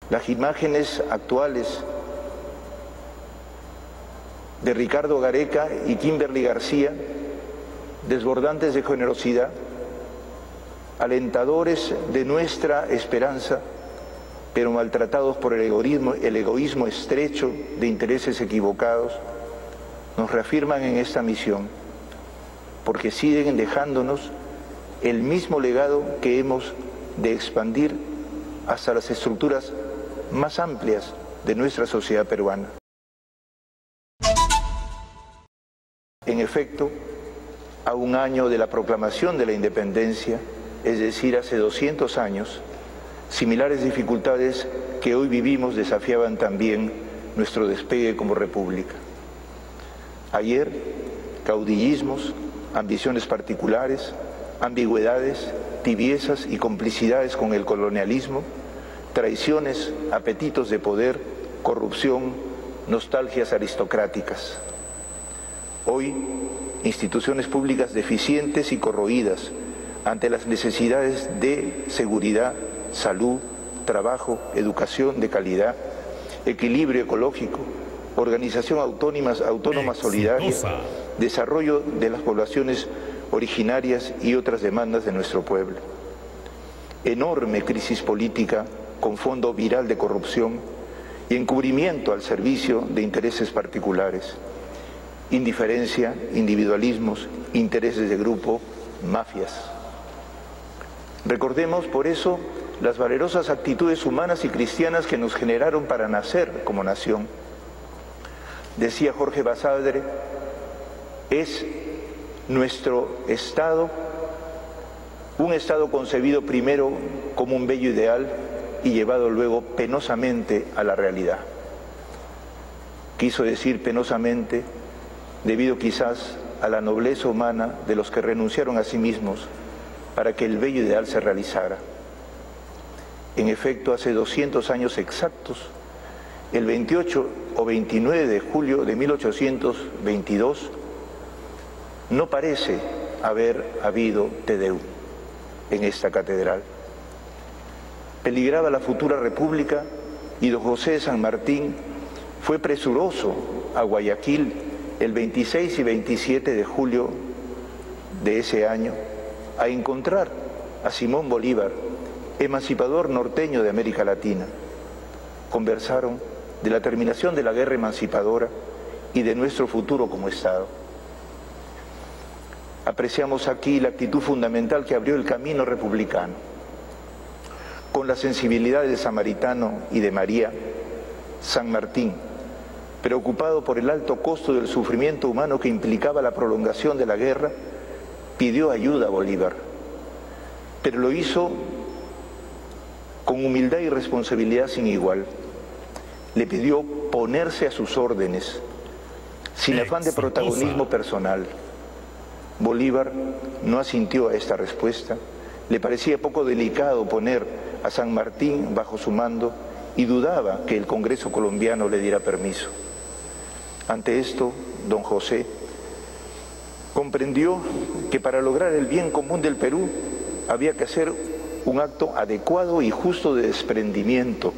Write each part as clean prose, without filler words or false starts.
Las imágenes actuales de Ricardo Gareca y Kimberly García, desbordantes de generosidad, alentadores de nuestra esperanza, pero maltratados por el egoísmo estrecho de intereses equivocados, nos reafirman en esta misión, porque siguen dejándonos el mismo legado que hemos de expandir hasta las estructuras más amplias de nuestra sociedad peruana. En efecto, a un año de la proclamación de la independencia, es decir, hace 200 años, similares dificultades que hoy vivimos desafiaban también nuestro despegue como república. Ayer, caudillismos, ambiciones particulares, ambigüedades, tibiezas y complicidades con el colonialismo, traiciones, apetitos de poder, corrupción, nostalgias aristocráticas. Hoy, instituciones públicas deficientes y corroídas ante las necesidades de seguridad, salud, trabajo, educación de calidad, equilibrio ecológico, organización autónoma solidaria, desarrollo de las poblaciones originarias y otras demandas de nuestro pueblo. Enorme crisis política con fondo viral de corrupción y encubrimiento al servicio de intereses particulares. Indiferencia, individualismos, intereses de grupo, mafias. Recordemos por eso las valerosas actitudes humanas y cristianas que nos generaron para nacer como nación. Decía Jorge Basadre, es nuestro Estado, un Estado concebido primero como un bello ideal y llevado luego penosamente a la realidad. Quiso decir penosamente, debido quizás a la nobleza humana de los que renunciaron a sí mismos para que el bello ideal se realizara. En efecto, hace 200 años exactos, el 28 o 29 de julio de 1822, no parece haber habido Te Deum en esta catedral. Peligraba la futura república y don José de San Martín fue presuroso a Guayaquil el 26 y 27 de julio de ese año a encontrar a Simón Bolívar, emancipador norteño de América Latina. Conversaron de la terminación de la guerra emancipadora y de nuestro futuro como Estado. Apreciamos aquí la actitud fundamental que abrió el camino republicano. Con la sensibilidad del samaritano y de María, San Martín, preocupado por el alto costo del sufrimiento humano que implicaba la prolongación de la guerra, pidió ayuda a Bolívar, pero lo hizo con humildad y responsabilidad sin igual. Le pidió ponerse a sus órdenes, sin afán de protagonismo personal. Bolívar no asintió a esta respuesta, le parecía poco delicado poner a San Martín bajo su mando y dudaba que el Congreso colombiano le diera permiso. Ante esto, don José comprendió que para lograr el bien común del Perú había que hacer un acto adecuado y justo de desprendimiento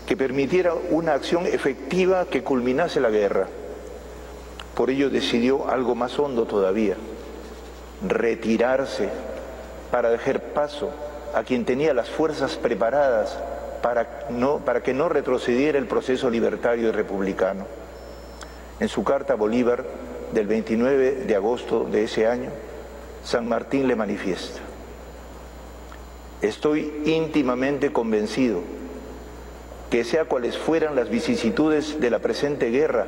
que permitiera una acción efectiva que culminase la guerra. Por ello decidió algo más hondo todavía, retirarse para dejar paso a quien tenía las fuerzas preparadas para que no retrocediera el proceso libertario y republicano. En su carta a Bolívar del 29 de agosto de ese año, San Martín le manifiesta: estoy íntimamente convencido que sea cuales fueran las vicisitudes de la presente guerra,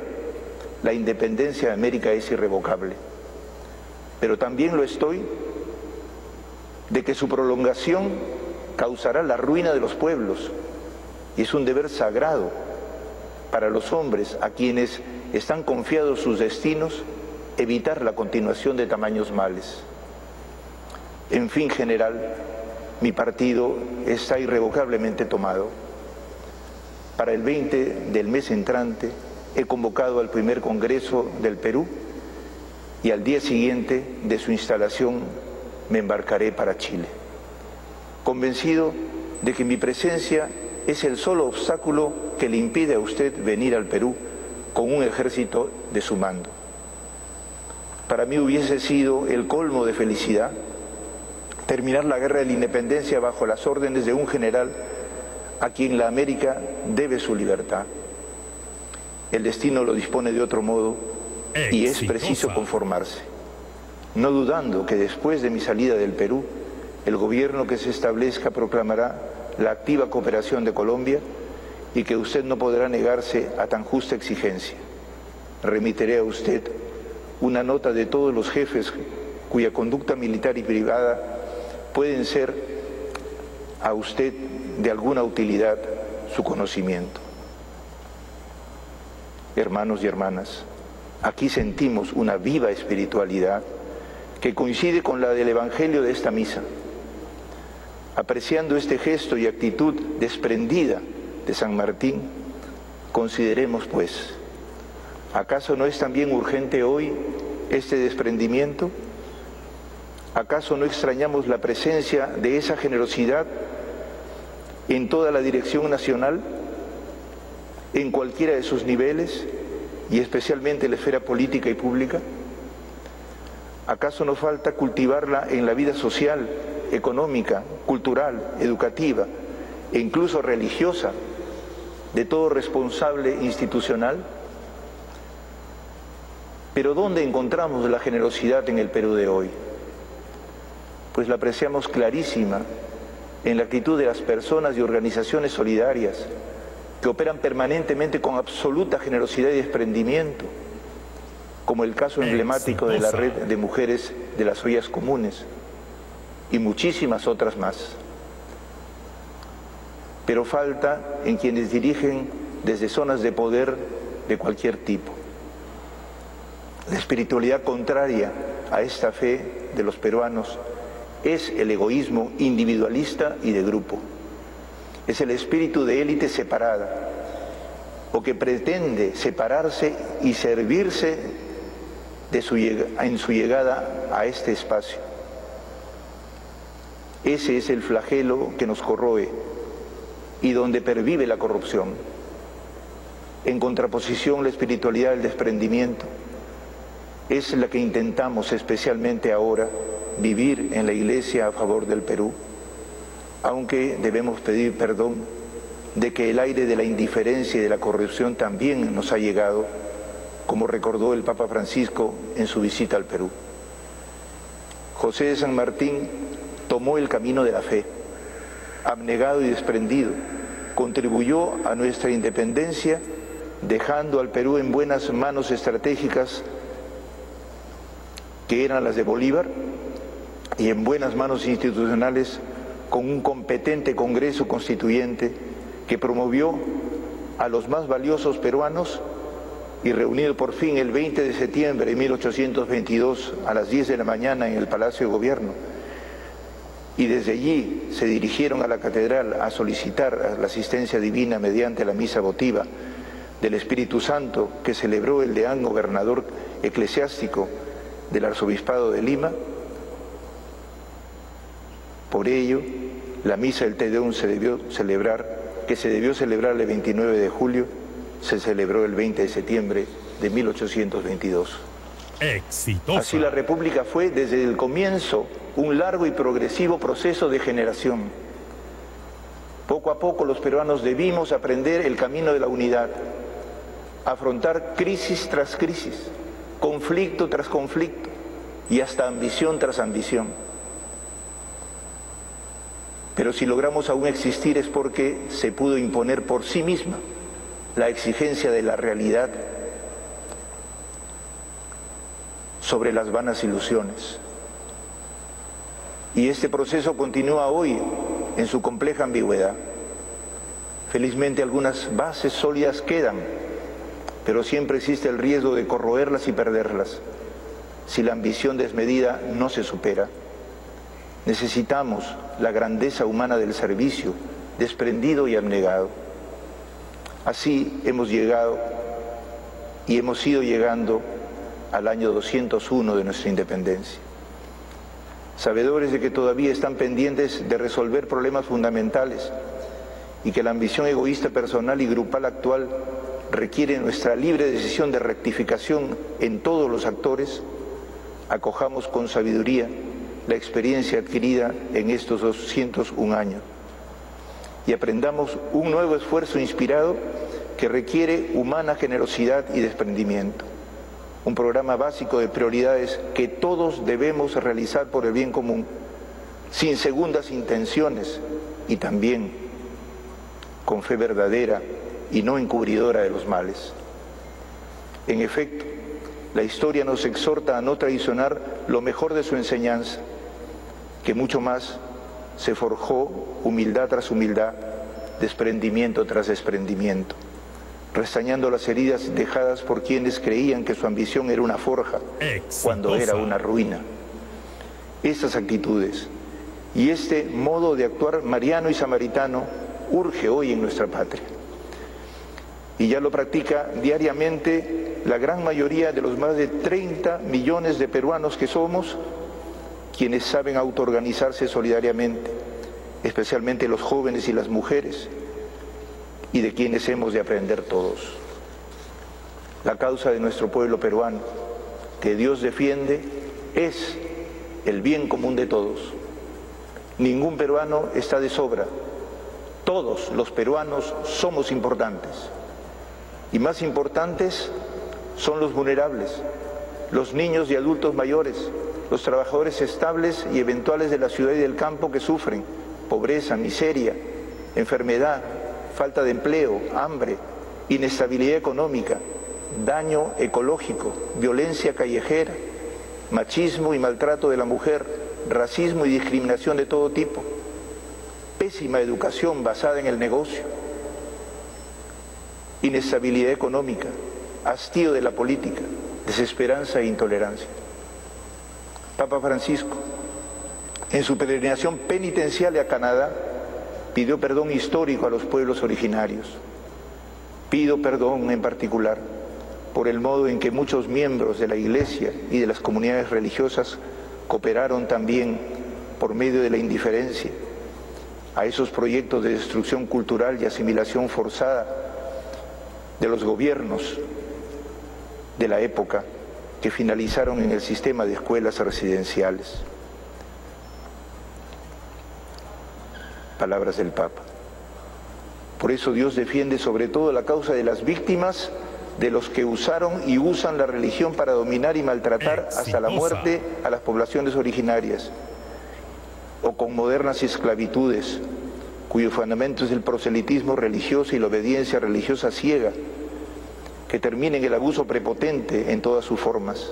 la independencia de América es irrevocable. Pero también lo estoy de que su prolongación causará la ruina de los pueblos y es un deber sagrado para los hombres a quienes están confiados sus destinos evitar la continuación de tamaños males. En fin, general, mi partido está irrevocablemente tomado. Para el 20 del mes entrante he convocado al primer Congreso del Perú y al día siguiente de su instalación me embarcaré para Chile, convencido de que mi presencia es el solo obstáculo que le impide a usted venir al Perú con un ejército de su mando. Para mí hubiese sido el colmo de felicidad terminar la guerra de la independencia bajo las órdenes de un general a quien la América debe su libertad. El destino lo dispone de otro modo y es preciso conformarse, no dudando que después de mi salida del Perú, el gobierno que se establezca proclamará la activa cooperación de Colombia y que usted no podrá negarse a tan justa exigencia. Remitiré a usted una nota de todos los jefes cuya conducta militar y privada pueden ser a usted de alguna utilidad su conocimiento. Hermanos y hermanas, aquí sentimos una viva espiritualidad que coincide con la del Evangelio de esta misa. Apreciando este gesto y actitud desprendida de San Martín, consideremos pues, ¿acaso no es también urgente hoy este desprendimiento? ¿Acaso no extrañamos la presencia de esa generosidad en toda la dirección nacional, en cualquiera de sus niveles y especialmente en la esfera política y pública? ¿Acaso nos falta cultivarla en la vida social, económica, cultural, educativa e incluso religiosa de todo responsable institucional? Pero ¿dónde encontramos la generosidad en el Perú de hoy? Pues la apreciamos clarísima en la actitud de las personas y organizaciones solidarias que operan permanentemente con absoluta generosidad y desprendimiento, como el caso emblemático de la red de mujeres de las ollas comunes y muchísimas otras más. Pero falta en quienes dirigen desde zonas de poder de cualquier tipo. La espiritualidad contraria a esta fe de los peruanos es el egoísmo individualista y de grupo. Es el espíritu de élite separada, o que pretende separarse y servirse en su llegada a este espacio. Ese es el flagelo que nos corroe y donde pervive la corrupción. En contraposición, la espiritualidad del desprendimiento es la que intentamos especialmente ahora vivir en la Iglesia a favor del Perú, aunque debemos pedir perdón de que el aire de la indiferencia y de la corrupción también nos ha llegado, como recordó el Papa Francisco en su visita al Perú. José de San Martín tomó el camino de la fe, abnegado y desprendido, contribuyó a nuestra independencia, dejando al Perú en buenas manos estratégicas que eran las de Bolívar y en buenas manos institucionales con un competente Congreso Constituyente que promovió a los más valiosos peruanos y reunido por fin el 20 de septiembre de 1822 a las 10 de la mañana en el Palacio de Gobierno, y desde allí se dirigieron a la catedral a solicitar la asistencia divina mediante la misa votiva del Espíritu Santo que celebró el deán gobernador eclesiástico del Arzobispado de Lima. Por ello, la misa del Te Deum que se debió celebrar el 29 de julio, se celebró el 20 de septiembre de 1822. Exitosa. Así la República fue desde el comienzo un largo y progresivo proceso de generación. Poco a poco los peruanos debimos aprender el camino de la unidad, afrontar crisis tras crisis, conflicto tras conflicto y hasta ambición tras ambición. Pero si logramos aún existir es porque se pudo imponer por sí misma la exigencia de la realidad sobre las vanas ilusiones. Y este proceso continúa hoy en su compleja ambigüedad. Felizmente algunas bases sólidas quedan, pero siempre existe el riesgo de corroerlas y perderlas si la ambición desmedida no se supera. Necesitamos la grandeza humana del servicio, desprendido y abnegado. Así hemos llegado y hemos ido llegando al año 201 de nuestra independencia. Sabedores de que todavía están pendientes de resolver problemas fundamentales y que la ambición egoísta personal y grupal actual requiere nuestra libre decisión de rectificación en todos los actores, acojamos con sabiduría la experiencia adquirida en estos 201 años y aprendamos un nuevo esfuerzo inspirado que requiere humana generosidad y desprendimiento. Un programa básico de prioridades que todos debemos realizar por el bien común, sin segundas intenciones y también con fe verdadera y no encubridora de los males. En efecto, la historia nos exhorta a no traicionar lo mejor de su enseñanza, que mucho más se forjó humildad tras humildad, desprendimiento tras desprendimiento, restañando las heridas dejadas por quienes creían que su ambición era una forja, cuando era una ruina. Estas actitudes y este modo de actuar mariano y samaritano urge hoy en nuestra patria. Y ya lo practica diariamente la gran mayoría de los más de 30 millones de peruanos que somos, quienes saben autoorganizarse solidariamente, especialmente los jóvenes y las mujeres, y de quienes hemos de aprender todos. La causa de nuestro pueblo peruano, que Dios defiende, es el bien común de todos. Ningún peruano está de sobra. Todos los peruanos somos importantes. Y más importantes son los vulnerables, los niños y adultos mayores, los trabajadores estables y eventuales de la ciudad y del campo que sufren pobreza, miseria, enfermedad, falta de empleo, hambre, inestabilidad económica, daño ecológico, violencia callejera, machismo y maltrato de la mujer, racismo y discriminación de todo tipo, pésima educación basada en el negocio, inestabilidad económica, hastío de la política, desesperanza e intolerancia. Papa Francisco, en su peregrinación penitencial a Canadá, pidió perdón histórico a los pueblos originarios. Pido perdón en particular por el modo en que muchos miembros de la Iglesia y de las comunidades religiosas cooperaron también por medio de la indiferencia a esos proyectos de destrucción cultural y asimilación forzada de los gobiernos de la época que finalizaron en el sistema de escuelas residenciales. Palabras del Papa. Por eso Dios defiende sobre todo la causa de las víctimas de los que usaron y usan la religión para dominar y maltratar hasta la muerte a las poblaciones originarias, o con modernas esclavitudes, cuyo fundamento es el proselitismo religioso y la obediencia religiosa ciega, que termina en el abuso prepotente en todas sus formas.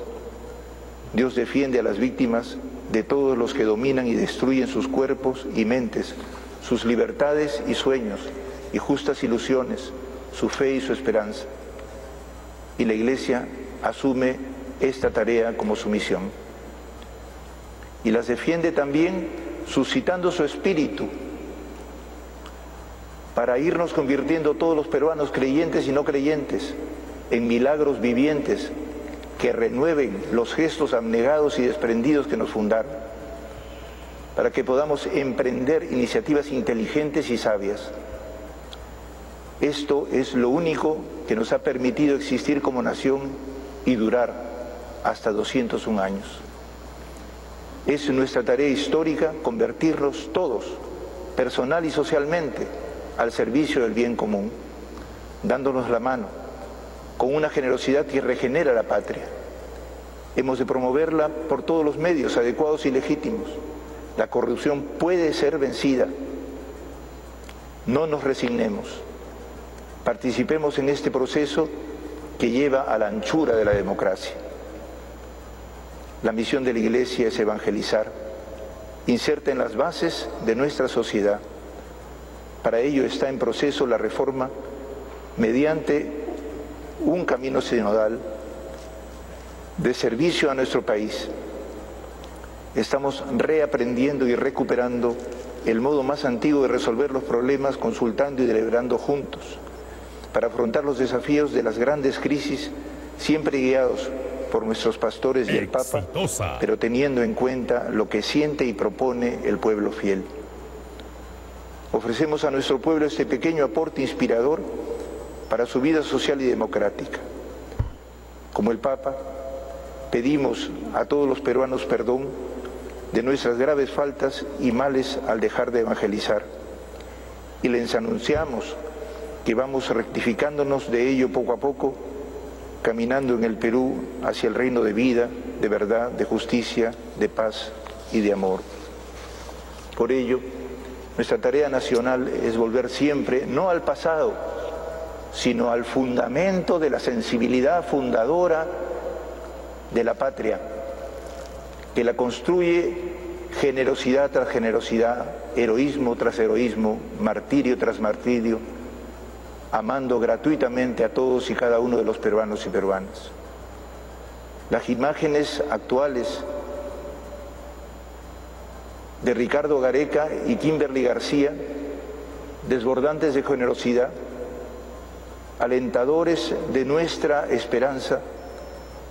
Dios defiende a las víctimas de todos los que dominan y destruyen sus cuerpos y mentes, sus libertades y sueños, y justas ilusiones, su fe y su esperanza. Y la Iglesia asume esta tarea como su misión. Y las defiende también suscitando su espíritu para irnos convirtiendo todos los peruanos, creyentes y no creyentes, en milagros vivientes que renueven los gestos abnegados y desprendidos que nos fundaron, para que podamos emprender iniciativas inteligentes y sabias. Esto es lo único que nos ha permitido existir como nación y durar hasta 201 años. Es nuestra tarea histórica convertirnos todos, personal y socialmente, al servicio del bien común, dándonos la mano, con una generosidad que regenera la patria. Hemos de promoverla por todos los medios adecuados y legítimos. La corrupción puede ser vencida. No nos resignemos. Participemos en este proceso que lleva a la anchura de la democracia. La misión de la Iglesia es evangelizar, inserta en las bases de nuestra sociedad. Para ello está en proceso la reforma mediante un camino sinodal de servicio a nuestro país. Estamos reaprendiendo y recuperando el modo más antiguo de resolver los problemas, consultando y deliberando juntos, para afrontar los desafíos de las grandes crisis, siempre guiados por nuestros pastores y el Papa, pero teniendo en cuenta lo que siente y propone el pueblo fiel. Ofrecemos a nuestro pueblo este pequeño aporte inspirador para su vida social y democrática. Como el Papa, pedimos a todos los peruanos perdón de nuestras graves faltas y males al dejar de evangelizar. Y les anunciamos que vamos rectificándonos de ello poco a poco, caminando en el Perú hacia el reino de vida, de verdad, de justicia, de paz y de amor. Por ello, nuestra tarea nacional es volver siempre, no al pasado, sino al fundamento de la sensibilidad fundadora de la patria, que la construye generosidad tras generosidad, heroísmo tras heroísmo, martirio tras martirio, amando gratuitamente a todos y cada uno de los peruanos y peruanas. Las imágenes actuales de Ricardo Gareca y Kimberly García, desbordantes de generosidad, alentadores de nuestra esperanza,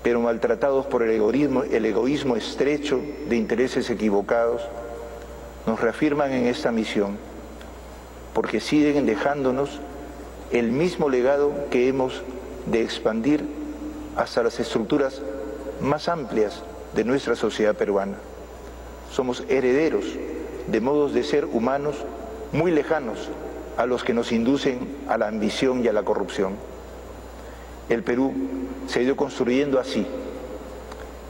pero maltratados por el egoísmo estrecho de intereses equivocados, nos reafirman en esta misión, porque siguen dejándonos el mismo legado que hemos de expandir hasta las estructuras más amplias de nuestra sociedad peruana. Somos herederos de modos de ser humanos muy lejanos a los que nos inducen a la ambición y a la corrupción. El Perú se ha ido construyendo así.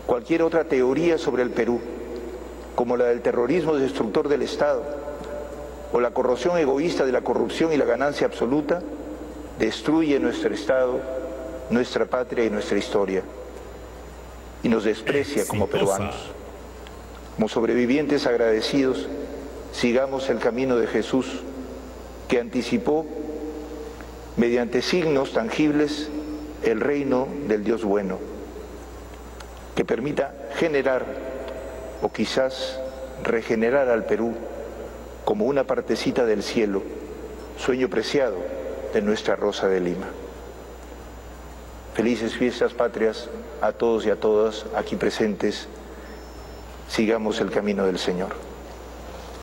Cualquier otra teoría sobre el Perú, como la del terrorismo destructor del Estado o la corrosión egoísta de la corrupción y la ganancia absoluta, destruye nuestro Estado, nuestra patria y nuestra historia, y nos desprecia como peruanos. Como sobrevivientes agradecidos, sigamos el camino de Jesús, que anticipó, mediante signos tangibles, el reino del Dios bueno, que permita generar, o quizás regenerar al Perú como una partecita del cielo, sueño preciado de nuestra Rosa de Lima. Felices fiestas patrias a todos y a todas aquí presentes. Sigamos el camino del Señor.